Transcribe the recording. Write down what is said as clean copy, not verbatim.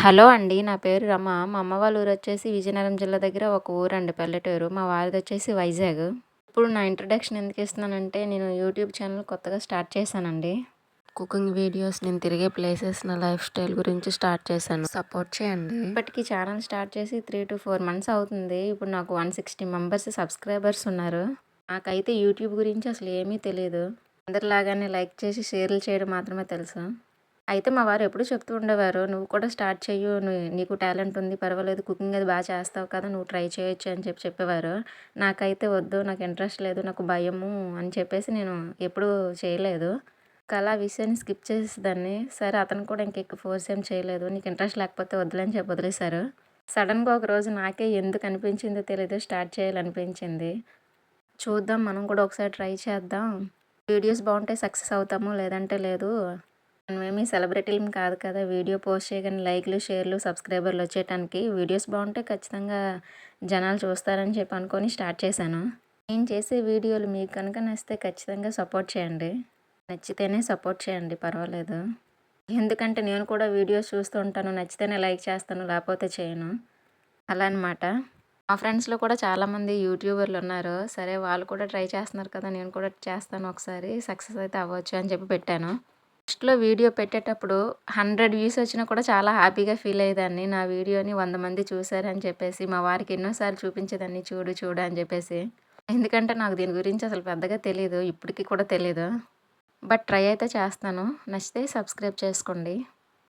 Hello అండి. నా పేరు రమ. మా అమ్మ వాళ్ళ ఊరొచ్చేసి విజయనగరం జిల్లా దగ్గర ఒక ఊరండి పల్లెటూరు. మా వారిదొచ్చేసి వైజాగ్. ఇప్పుడు నా ఇంట్రడక్షన్ ఎందుకిస్తున్నానంటే, నేను యూట్యూబ్ ఛానల్ కొత్తగా స్టార్ట్ చేశానండి. కుకింగ్ వీడియోస్, నేను తిరిగే ప్లేసెస్, నా లైఫ్ స్టైల్ గురించి స్టార్ట్ చేశాను. సపోర్ట్ చేయండి. ఇప్పటికి ఛానల్ స్టార్ట్ చేసి 3-4 మంత్స్ అవుతుంది. ఇప్పుడు నాకు 160 మెంబర్స్ సబ్స్క్రైబర్స్ ఉన్నారు. నాకైతే యూట్యూబ్ గురించి అసలు ఏమీ తెలీదు. అందరిలాగానే లైక్ చేసి, షేర్లు చేయడం మాత్రమే తెలుసు. అయితే మా వారు ఎప్పుడూ చెప్తూ ఉండేవారు, "నువ్వు కూడా స్టార్ట్ చెయ్యు. నీకు టాలెంట్ ఉంది. పర్వాలేదు. కుకింగ్ అది చేస్తావు కదా! నువ్వు ట్రై చేయొచ్చు" అని చెప్పేవారు. నాకైతే వద్దు. నాకు ఇంట్రెస్ట్ లేదు. నాకు భయము అని చెప్పేసి నేను ఎప్పుడూ చేయలేదు. అలా విషయాన్ని స్కిప్ చేసేసేదాన్ని. సరే అతను కూడా ఇంకెక్కువ ఫోర్స్ ఏం చేయలేదు. "నీకు ఇంట్రెస్ట్ లేకపోతే వద్దులే" అని చెప్పి వదిలేశారు. సడెన్‌గా ఒకరోజు నాకే ఎందుకు అనిపించిందో తెలీదు. స్టార్ట్ చేయాలనిపించింది. చూద్దాం, మనం కూడా ఒకసారి ట్రై చేద్దాం. వీడియోస్ బావుంటే సక్సెస్ అవుతాము. లేదంటే లేదు. మనమేమి సెలబ్రిటీలం కాదు కదా! వీడియో పోస్ట్ చేయగానే లైక్‌లు, షేర్లు, సబ్స్క్రైబర్లు వచ్చేయటానికి. వీడియోస్ బావుంటే ఖచ్చితంగా జనాలు చూస్తారని చెప్పి అనుకోని స్టార్ట్ చేశాను. నేను చేసే వీడియోలు మీకు కనుక నచ్చితే ఖచ్చితంగా సపోర్ట్ చేయండి. నచ్చితేనే సపోర్ట్ చేయండి, పర్వాలేదు. ఎందుకంటే నేను కూడా వీడియోస్ చూస్తూ ఉంటాను. నచ్చితేనే లైక్ చేస్తాను. లేకపోతే చేయను. అలా అనమాట. మా ఫ్రెండ్స్‌లో కూడా చాలామంది యూట్యూబర్లున్నారు. సరే వాళ్ళు కూడా ట్రై చేస్తున్నారు కదా! నేను కూడా చేస్తాను ఒకసారి. సక్సెస్ అయితే అవ్వచ్చు అని చెప్పి పెట్టాను. ఫస్ట్‌లో వీడియో పెట్టేటప్పుడు 100 వ్యూస్ వచ్చినా కూడా చాలా హ్యాపీగా ఫీల్ అయ్యేదాన్ని. నా వీడియోని 100 మంది చూసారని చెప్పేసి, మా వారికి ఎన్నో సార్లు చూపించేదాన్ని, చూడు చూడు అని చెప్పేసి. ఎందుకంటే నాకు దీని గురించి అసలు పెద్దగా తెలీదు. ఇప్పటికి కూడా తెలీదు. బట్ ట్రై అయితే చేస్తాను. నచ్చితే సబ్స్క్రైబ్ చేసుకోండి.